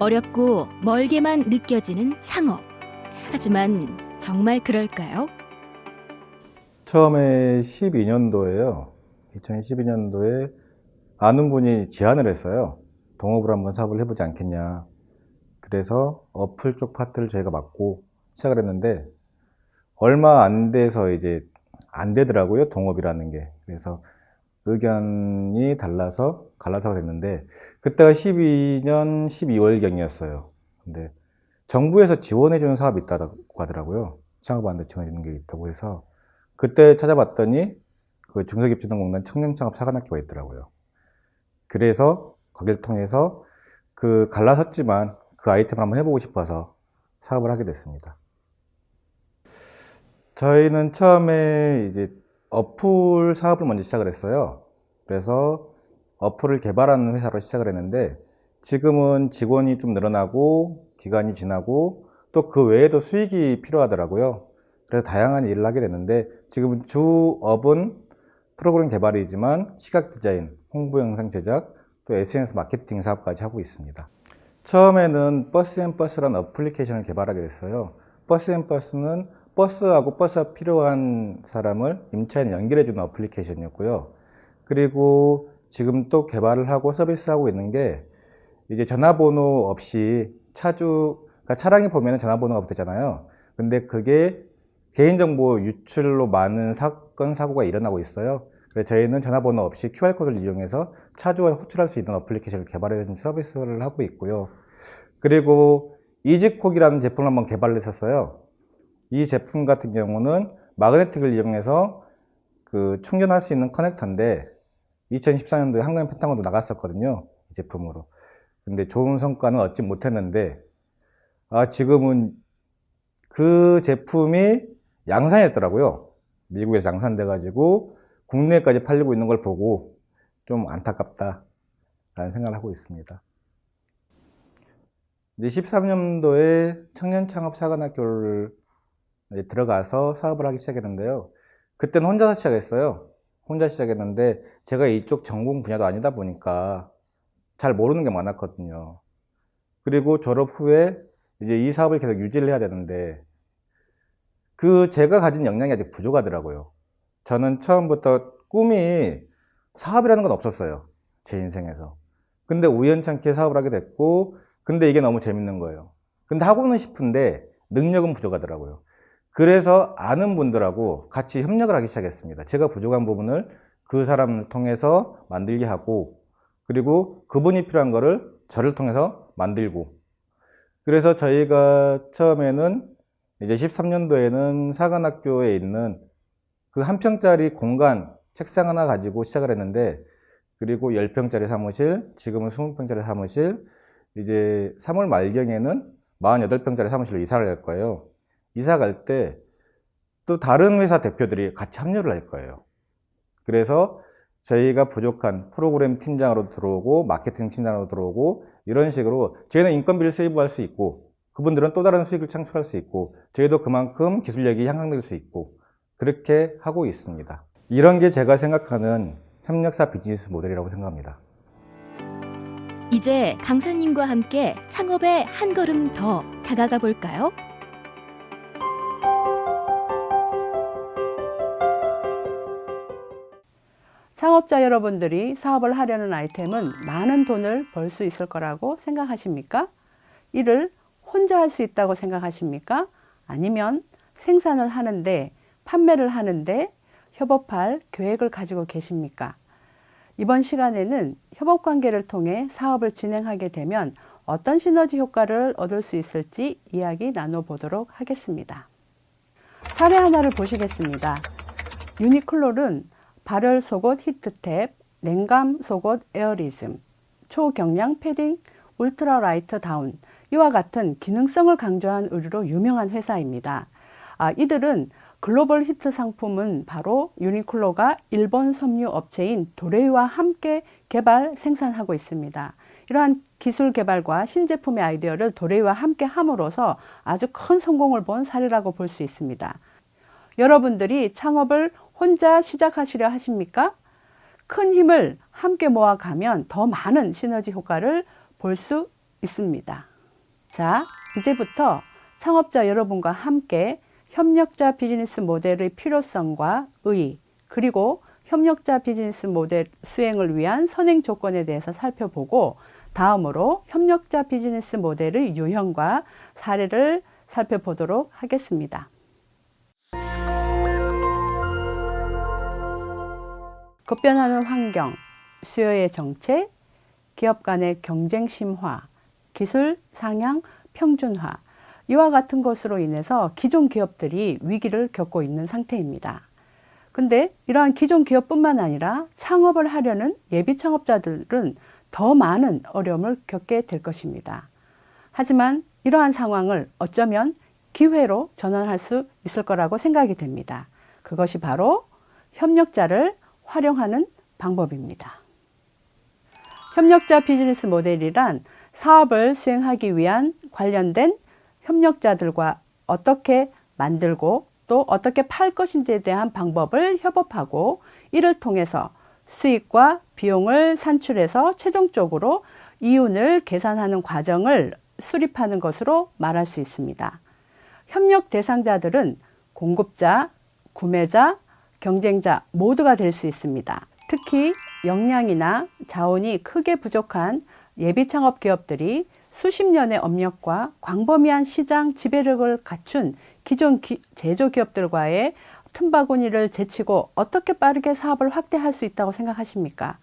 어렵고 멀게만 느껴지는 창업. 하지만 정말 그럴까요? 처음에 12년도에요. 2012년도에 아는 분이 제안을 했어요. 동업을 한번 사업을 해보지 않겠냐. 그래서 어플 쪽 파트를 저희가 맡고 시작을 했는데 얼마 안 돼서 이제 안 되더라고요. 동업이라는 게. 그래서 의견이 달라서 갈라서가 됐는데 그때가 12년 12월경이었어요. 근데 정부에서 지원해주는 사업이 있다고 하더라고요. 창업하는데 지원해주는 게 있다고 해서 그때 찾아봤더니 그 중소기업지원공단 청년창업 사관학교가 있더라고요. 그래서 거기를 통해서 그 갈라섰지만 그 아이템을 한번 해보고 싶어서 사업을 하게 됐습니다. 저희는 처음에 이제 어플 사업을 먼저 시작을 했어요. 그래서 어플을 개발하는 회사로 시작을 했는데 지금은 직원이 좀 늘어나고 기간이 지나고 또 그 외에도 수익이 필요하더라고요. 그래서 다양한 일을 하게 됐는데 지금은 주업은 프로그램 개발이지만 시각 디자인, 홍보 영상 제작, 또 SNS 마케팅 사업까지 하고 있습니다. 처음에는 버스앤버스라는 어플리케이션을 개발하게 됐어요. 버스앤버스는 버스하고 버스가 필요한 사람을 임차인 연결해주는 어플리케이션이었고요. 그리고 지금 또 개발을 하고 서비스하고 있는 게 이제 전화번호 없이 그러니까 차량이 보면 전화번호가 붙잖아요. 근데 그게 개인정보 유출로 많은 사건, 사고가 일어나고 있어요. 그래서 저희는 전화번호 없이 QR코드를 이용해서 차주가 호출할 수 있는 어플리케이션을 개발해주는 서비스를 하고 있고요. 그리고 이지콕이라는 제품을 한번 개발을 했었어요. 이 제품 같은 경우는 마그네틱을 이용해서 그 충전할 수 있는 커넥터인데 2014년도에 한강 펜타곤도 나갔었거든요. 이 제품으로. 근데 좋은 성과는 얻지 못했는데 지금은 그 제품이 양산했더라고요. 미국에서 양산돼 가지고 국내까지 팔리고 있는 걸 보고 좀 안타깝다라는 생각을 하고 있습니다. 이제 13년도에 청년창업사관학교를 들어가서 사업을 하기 시작했는데요. 그때는 혼자서 시작했어요. 혼자 시작했는데 제가 이쪽 전공 분야도 아니다 보니까 잘 모르는 게 많았거든요. 그리고 졸업 후에 이제 이 사업을 계속 유지를 해야 되는데 제가 가진 역량이 아직 부족하더라고요. 저는 처음부터 꿈이 사업이라는 건 없었어요. 제 인생에서. 근데 우연찮게 사업을 하게 됐고 근데 이게 너무 재밌는 거예요. 근데 하고는 싶은데 능력은 부족하더라고요. 그래서 아는 분들하고 같이 협력을 하기 시작했습니다. 제가 부족한 부분을 그 사람을 통해서 만들게 하고 그리고 그분이 필요한 거를 저를 통해서 만들고 그래서 저희가 처음에는 이제 13년도에는 사관학교에 있는 그 한 평짜리 공간 책상 하나 가지고 시작을 했는데 그리고 10평짜리 사무실, 지금은 20평짜리 사무실, 이제 3월 말경에는 48평짜리 사무실로 이사를 할 거예요. 이사 갈 때 또 다른 회사 대표들이 같이 합류를 할 거예요. 그래서 저희가 부족한 프로그램 팀장으로 들어오고 마케팅 팀장으로 들어오고 이런 식으로 저희는 인건비를 세이브할 수 있고 그분들은 또 다른 수익을 창출할 수 있고 저희도 그만큼 기술력이 향상될 수 있고 그렇게 하고 있습니다. 이런 게 제가 생각하는 협력사 비즈니스 모델이라고 생각합니다. 이제 강사님과 함께 창업에 한 걸음 더 다가가 볼까요? 창업자 여러분들이 사업을 하려는 아이템은 많은 돈을 벌 수 있을 거라고 생각하십니까? 이를 혼자 할 수 있다고 생각하십니까? 아니면 생산을 하는데, 판매를 하는데 협업할 계획을 가지고 계십니까? 이번 시간에는 협업관계를 통해 사업을 진행하게 되면 어떤 시너지 효과를 얻을 수 있을지 이야기 나눠보도록 하겠습니다. 사례 하나를 보시겠습니다. 유니클로는 발열 속옷 히트탭, 냉감 속옷 에어리즘, 초경량 패딩, 울트라 라이트 다운 이와 같은 기능성을 강조한 의류로 유명한 회사입니다. 이들은 글로벌 히트 상품은 바로 유니클로가 일본 섬유 업체인 도레이와 함께 개발, 생산하고 있습니다. 이러한 기술 개발과 신제품의 아이디어를 도레이와 함께 함으로써 아주 큰 성공을 본 사례라고 볼 수 있습니다. 여러분들이 창업을 혼자 시작하시려 하십니까? 큰 힘을 함께 모아가면 더 많은 시너지 효과를 볼 수 있습니다. 자, 이제부터 창업자 여러분과 함께 협력자 비즈니스 모델의 필요성과 의의, 그리고 협력자 비즈니스 모델 수행을 위한 선행 조건에 대해서 살펴보고, 다음으로 협력자 비즈니스 모델의 유형과 사례를 살펴보도록 하겠습니다. 급변하는 환경, 수요의 정체, 기업 간의 경쟁 심화, 기술 상향 평준화, 이와 같은 것으로 인해서 기존 기업들이 위기를 겪고 있는 상태입니다. 근데 이러한 기존 기업뿐만 아니라 창업을 하려는 예비 창업자들은 더 많은 어려움을 겪게 될 것입니다. 하지만 이러한 상황을 어쩌면 기회로 전환할 수 있을 거라고 생각이 됩니다. 그것이 바로 협력자를 활용하는 방법입니다. 협력자 비즈니스 모델이란 사업을 수행하기 위한 관련된 협력자들과 어떻게 만들고 또 어떻게 팔 것인지에 대한 방법을 협업하고, 이를 통해서 수익과 비용을 산출해서 최종적으로 이윤을 계산하는 과정을 수립하는 것으로 말할 수 있습니다. 협력 대상자들은 공급자, 구매자, 경쟁자 모두가 될 수 있습니다. 특히 역량이나 자원이 크게 부족한 예비 창업 기업들이 수십 년의 업력과 광범위한 시장 지배력을 갖춘 기존 제조기업들과의 틈바구니를 제치고 어떻게 빠르게 사업을 확대할 수 있다고 생각하십니까?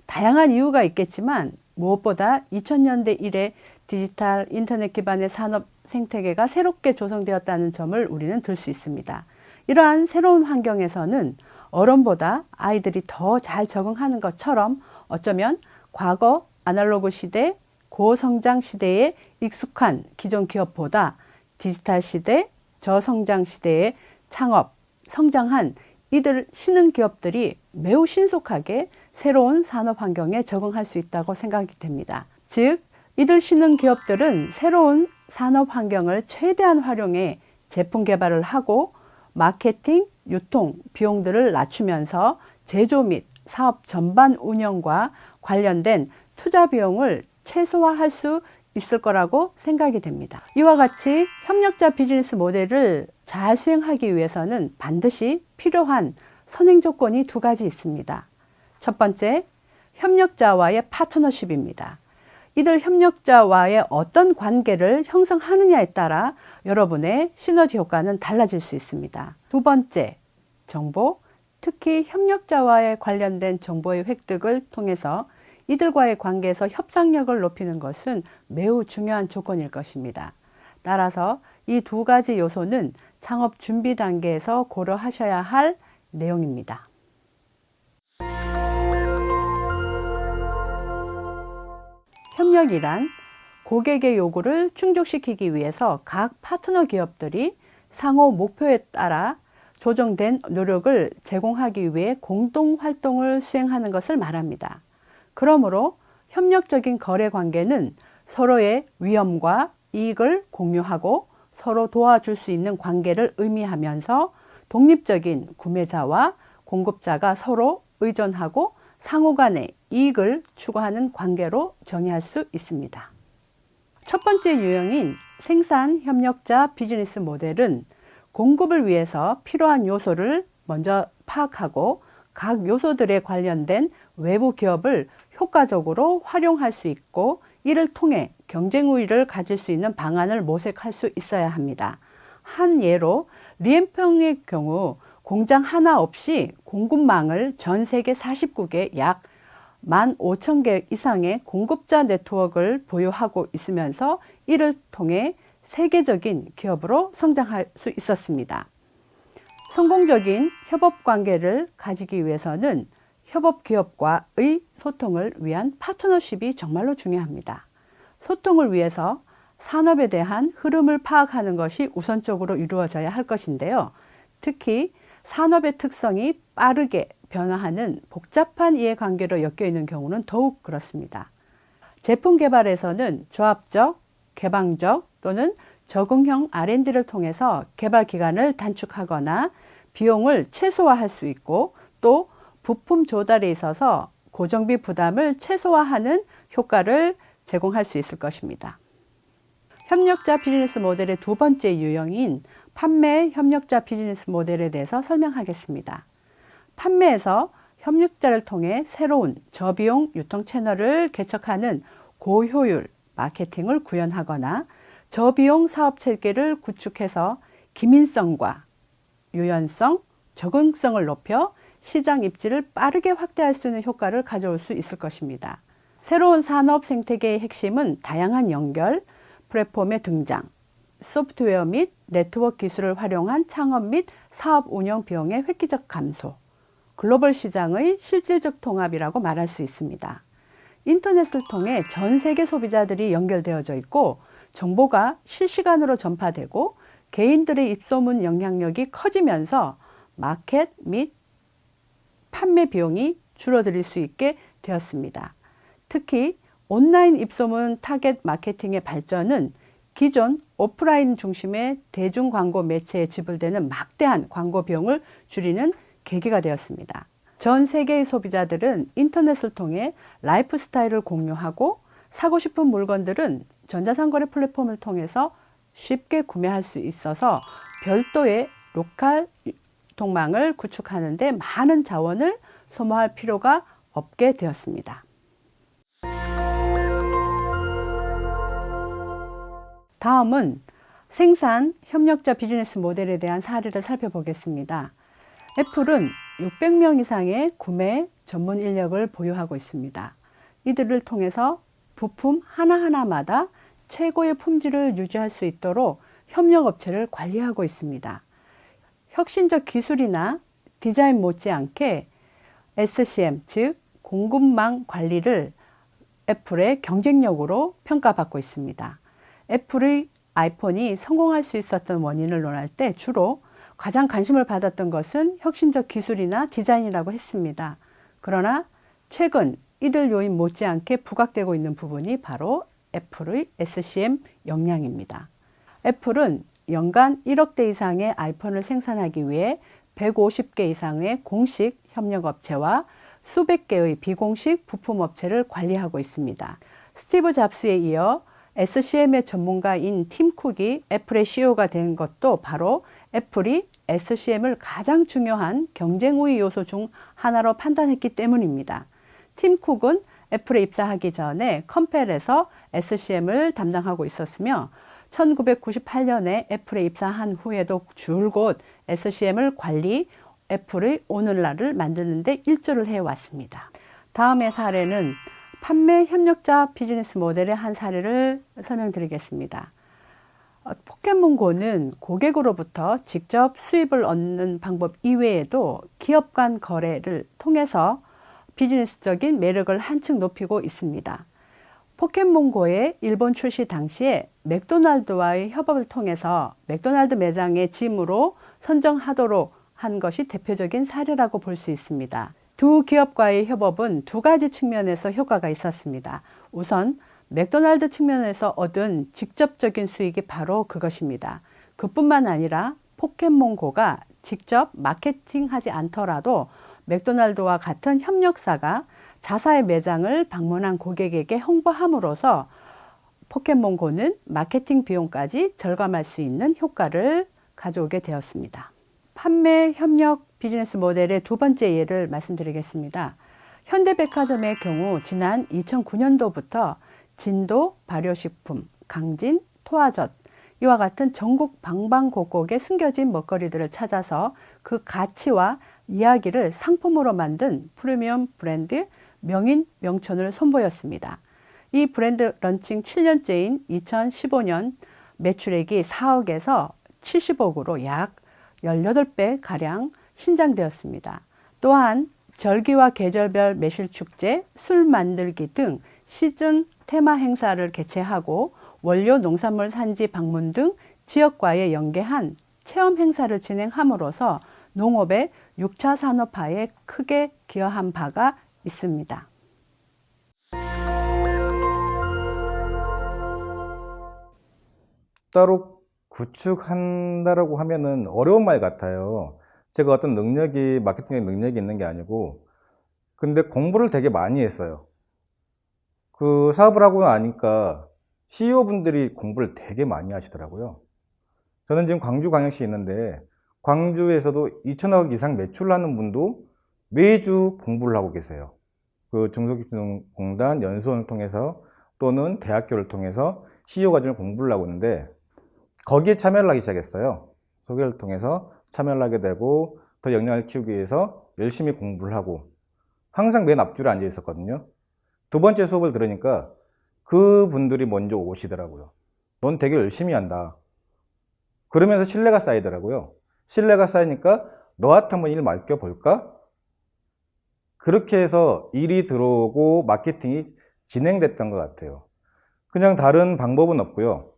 다양한 이유가 있겠지만 무엇보다 2000년대 이래 디지털 인터넷 기반의 산업 생태계가 새롭게 조성되었다는 점을 우리는 들 수 있습니다. 이러한 새로운 환경에서는 어른보다 아이들이 더 잘 적응하는 것처럼 어쩌면 과거 아날로그 시대, 고성장 시대에 익숙한 기존 기업보다 디지털 시대, 저성장 시대에 창업, 성장한 이들 신흥 기업들이 매우 신속하게 새로운 산업 환경에 적응할 수 있다고 생각이 됩니다. 즉, 이들 신흥 기업들은 새로운 산업 환경을 최대한 활용해 제품 개발을 하고 마케팅, 유통, 비용들을 낮추면서 제조 및 사업 전반 운영과 관련된 투자 비용을 최소화할 수 있을 거라고 생각이 됩니다. 이와 같이 협력자 비즈니스 모델을 잘 수행하기 위해서는 반드시 필요한 선행 조건이 두 가지 있습니다. 첫 번째, 협력자와의 파트너십입니다. 이들 협력자와의 어떤 관계를 형성하느냐에 따라 여러분의 시너지 효과는 달라질 수 있습니다. 두 번째, 정보, 특히 협력자와의 관련된 정보의 획득을 통해서 이들과의 관계에서 협상력을 높이는 것은 매우 중요한 조건일 것입니다. 따라서 이 두 가지 요소는 창업 준비 단계에서 고려하셔야 할 내용입니다. 협력이란 고객의 요구를 충족시키기 위해서 각 파트너 기업들이 상호 목표에 따라 조정된 노력을 제공하기 위해 공동 활동을 수행하는 것을 말합니다. 그러므로 협력적인 거래 관계는 서로의 위험과 이익을 공유하고 서로 도와줄 수 있는 관계를 의미하면서 독립적인 구매자와 공급자가 서로 의존하고 상호 간의 이익을 추구하는 관계로 정의할 수 있습니다. 첫 번째 유형인 생산 협력자 비즈니스 모델은 공급을 위해서 필요한 요소를 먼저 파악하고 각 요소들에 관련된 외부 기업을 효과적으로 활용할 수 있고, 이를 통해 경쟁 우위를 가질 수 있는 방안을 모색할 수 있어야 합니다. 한 예로 리엠평의 경우 공장 하나 없이 공급망을 전 세계 49개 약 15,000개 이상의 공급자 네트워크를 보유하고 있으면서 이를 통해 세계적인 기업으로 성장할 수 있었습니다. 성공적인 협업 관계를 가지기 위해서는 협업 기업과의 소통을 위한 파트너십이 정말로 중요합니다. 소통을 위해서 산업에 대한 흐름을 파악하는 것이 우선적으로 이루어져야 할 것인데요. 특히 산업의 특성이 빠르게 변화하는 복잡한 이해관계로 엮여 있는 경우는 더욱 그렇습니다. 제품 개발에서는 조합적, 개방적 또는 적응형 R&D를 통해서 개발 기간을 단축하거나 비용을 최소화할 수 있고, 또 부품 조달에 있어서 고정비 부담을 최소화하는 효과를 제공할 수 있을 것입니다. 협력자 비즈니스 모델의 두 번째 유형인 판매 협력자 비즈니스 모델에 대해서 설명하겠습니다. 판매에서 협력자를 통해 새로운 저비용 유통 채널을 개척하는 고효율 마케팅을 구현하거나 저비용 사업 체계를 구축해서 기민성과 유연성, 적응성을 높여 시장 입지를 빠르게 확대할 수 있는 효과를 가져올 수 있을 것입니다. 새로운 산업 생태계의 핵심은 다양한 연결, 플랫폼의 등장, 소프트웨어 및 네트워크 기술을 활용한 창업 및 사업 운영 비용의 획기적 감소, 글로벌 시장의 실질적 통합이라고 말할 수 있습니다. 인터넷을 통해 전 세계 소비자들이 연결되어져 있고 정보가 실시간으로 전파되고 개인들의 입소문 영향력이 커지면서 마켓 및 판매 비용이 줄어들 수 있게 되었습니다. 특히 온라인 입소문 타겟 마케팅의 발전은 기존 오프라인 중심의 대중 광고 매체에 지불되는 막대한 광고 비용을 줄이는 계기가 되었습니다. 전 세계의 소비자들은 인터넷을 통해 라이프 스타일을 공유하고 사고 싶은 물건들은 전자상거래 플랫폼을 통해서 쉽게 구매할 수 있어서 별도의 로컬 유통망을 구축하는 데 많은 자원을 소모할 필요가 없게 되었습니다. 다음은 생산 협력자 비즈니스 모델에 대한 사례를 살펴보겠습니다. 애플은 600명 이상의 구매 전문 인력을 보유하고 있습니다. 이들을 통해서 부품 하나하나마다 최고의 품질을 유지할 수 있도록 협력업체를 관리하고 있습니다. 혁신적 기술이나 디자인 못지않게 SCM, 즉 공급망 관리를 애플의 경쟁력으로 평가받고 있습니다. 애플의 아이폰이 성공할 수 있었던 원인을 논할 때 주로 가장 관심을 받았던 것은 혁신적 기술이나 디자인이라고 했습니다. 그러나 최근 이들 요인 못지않게 부각되고 있는 부분이 바로 애플의 SCM 역량입니다. 애플은 연간 1억 대 이상의 아이폰을 생산하기 위해 150개 이상의 공식 협력업체와 수백 개의 비공식 부품업체를 관리하고 있습니다. 스티브 잡스에 이어 SCM의 전문가인 팀 쿡이 애플의 CEO가 된 것도 바로 애플이 SCM을 가장 중요한 경쟁 우위 요소 중 하나로 판단했기 때문입니다. 팀 쿡은 애플에 입사하기 전에 컴펠에서 SCM을 담당하고 있었으며 1998년에 애플에 입사한 후에도 줄곧 SCM을 관리, 애플의 오늘날을 만드는 데 일조를 해왔습니다. 다음의 사례는 판매 협력자 비즈니스 모델의 한 사례를 설명드리겠습니다. 포켓몬고는 고객으로부터 직접 수입을 얻는 방법 이외에도 기업 간 거래를 통해서 비즈니스적인 매력을 한층 높이고 있습니다. 포켓몬고의 일본 출시 당시에 맥도날드와의 협업을 통해서 맥도날드 매장의 짐으로 선정하도록 한 것이 대표적인 사례라고 볼 수 있습니다. 두 기업과의 협업은 두 가지 측면에서 효과가 있었습니다. 우선 맥도날드 측면에서 얻은 직접적인 수익이 바로 그것입니다. 그뿐만 아니라 포켓몬고가 직접 마케팅하지 않더라도 맥도날드와 같은 협력사가 자사의 매장을 방문한 고객에게 홍보함으로써 포켓몬고는 마케팅 비용까지 절감할 수 있는 효과를 가져오게 되었습니다. 판매 협력 비즈니스 모델의 두 번째 예를 말씀드리겠습니다. 현대백화점의 경우 지난 2009년도부터 진도 발효식품, 강진, 토화젓 이와 같은 전국 방방곡곡에 숨겨진 먹거리들을 찾아서 그 가치와 이야기를 상품으로 만든 프리미엄 브랜드 명인 명촌을 선보였습니다. 이 브랜드 런칭 7년째인 2015년 매출액이 4억에서 70억으로 약 18배가량 신장되었습니다. 또한 절기와 계절별 매실축제, 술 만들기 등 시즌 테마 행사를 개최하고 원료 농산물 산지 방문 등 지역과의 연계한 체험 행사를 진행함으로써 농업의 6차 산업화에 크게 기여한 바가 있습니다. 따로 구축한다라고 하면은 어려운 말 같아요. 제가 어떤 능력이, 마케팅의 능력이 있는 게 아니고, 근데 공부를 되게 많이 했어요. 그 사업을 하고 나니까 CEO분들이 공부를 되게 많이 하시더라고요. 저는 지금 광주광역시에 있는데 광주에서도 2천억 이상 매출하는 분도 매주 공부를 하고 계세요. 그 중소기업공단 연수원을 통해서 또는 대학교를 통해서 CEO 과정을 공부를 하고 있는데 거기에 참여를 하기 시작했어요. 소개를 통해서 참여를 하게 되고 더 역량을 키우기 위해서 열심히 공부를 하고 항상 맨 앞줄에 앉아 있었거든요. 두 번째 수업을 들으니까 그분들이 먼저 오시더라고요. 넌 되게 열심히 한다. 그러면서 신뢰가 쌓이더라고요. 신뢰가 쌓이니까 너한테 한번 일 맡겨볼까? 그렇게 해서 일이 들어오고 마케팅이 진행됐던 것 같아요. 그냥 다른 방법은 없고요.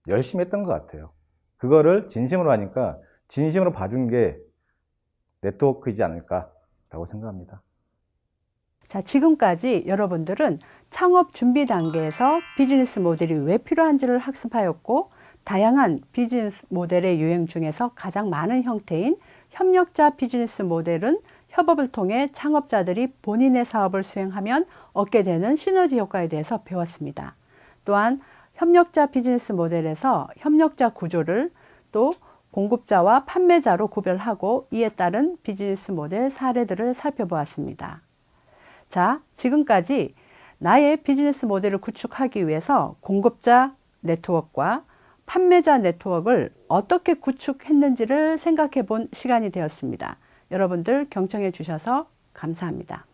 열심히 했던 것 같아요. 그거를 진심으로 하니까 진심으로 봐준 게 네트워크이지 않을까라고 생각합니다. 자, 지금까지 여러분들은 창업 준비 단계에서 비즈니스 모델이 왜 필요한지를 학습하였고, 다양한 비즈니스 모델의 유행 중에서 가장 많은 형태인 협력자 비즈니스 모델은 협업을 통해 창업자들이 본인의 사업을 수행하면 얻게 되는 시너지 효과에 대해서 배웠습니다. 또한 협력자 비즈니스 모델에서 협력자 구조를 또 공급자와 판매자로 구별하고 이에 따른 비즈니스 모델 사례들을 살펴보았습니다. 자, 지금까지 나의 비즈니스 모델을 구축하기 위해서 공급자 네트워크와 판매자 네트워크를 어떻게 구축했는지를 생각해 본 시간이 되었습니다. 여러분들 경청해 주셔서 감사합니다.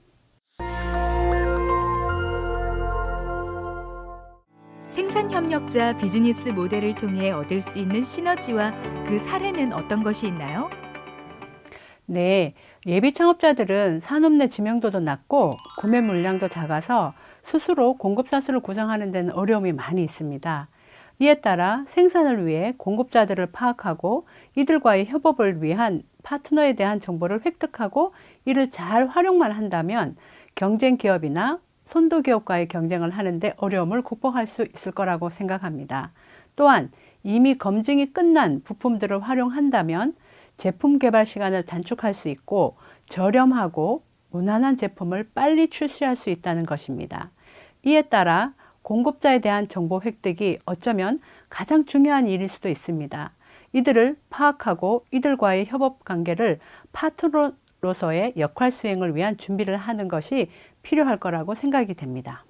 생산협력자 비즈니스 모델을 통해 얻을 수 있는 시너지와 그 사례는 어떤 것이 있나요? 네, 예비 창업자들은 산업 내知名도도 낮고 구매 물량도 작아서 스스로 공급사수를 구성하는 데는 어려움이 많이 있습니다. 이에 따라 생산을 위해 공급자들을 파악하고 이들과의 협업을 위한 파트너에 대한 정보를 획득하고 이를 잘 활용만 한다면 경쟁 기업이나 선도 기업과의 경쟁을 하는데 어려움을 극복할 수 있을 거라고 생각합니다. 또한 이미 검증이 끝난 부품들을 활용한다면 제품 개발 시간을 단축할 수 있고 저렴하고 무난한 제품을 빨리 출시할 수 있다는 것입니다. 이에 따라 공급자에 대한 정보 획득이 어쩌면 가장 중요한 일일 수도 있습니다. 이들을 파악하고 이들과의 협업 관계를 파트너로서의 역할 수행을 위한 준비를 하는 것이 필요할 거라고 생각이 됩니다.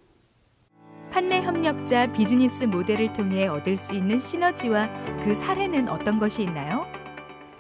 판매 협력자 비즈니스 모델을 통해 얻을 수 있는 시너지와 그 사례는 어떤 것이 있나요?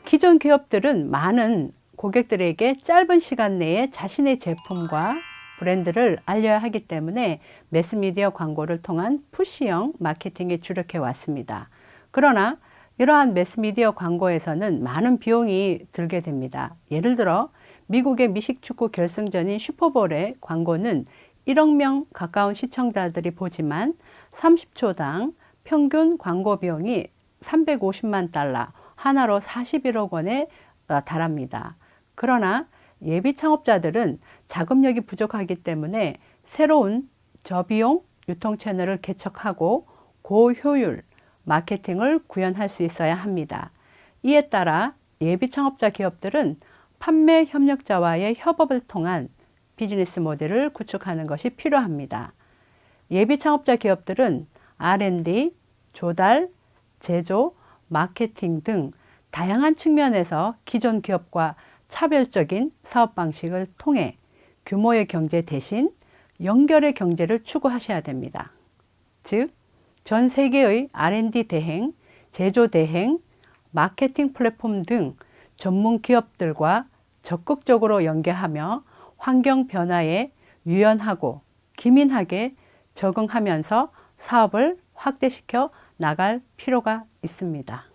기존 기업들은 많은 고객들에게 짧은 시간 내에 자신의 제품과 브랜드를 알려야 하기 때문에 매스미디어 광고를 통한 푸시형 마케팅에 주력해 왔습니다. 그러나 이러한 매스미디어 광고에서는 많은 비용이 들게 됩니다. 예를 들어 미국의 미식축구 결승전인 슈퍼볼의 광고는 1억 명 가까운 시청자들이 보지만 30초당 평균 광고 비용이 350만 달러, 하나로 41억 원에 달합니다. 그러나 예비 창업자들은 자금력이 부족하기 때문에 새로운 저비용 유통 채널을 개척하고 고효율 마케팅을 구현할 수 있어야 합니다. 이에 따라 예비 창업자 기업들은 판매 협력자와의 협업을 통한 비즈니스 모델을 구축하는 것이 필요합니다. 예비 창업자 기업들은 R&D, 조달, 제조, 마케팅 등 다양한 측면에서 기존 기업과 차별적인 사업 방식을 통해 규모의 경제 대신 연결의 경제를 추구하셔야 됩니다. 즉, 전 세계의 R&D 대행, 제조 대행, 마케팅 플랫폼 등 전문 기업들과 적극적으로 연계하며 환경 변화에 유연하고 기민하게 적응하면서 사업을 확대시켜 나갈 필요가 있습니다.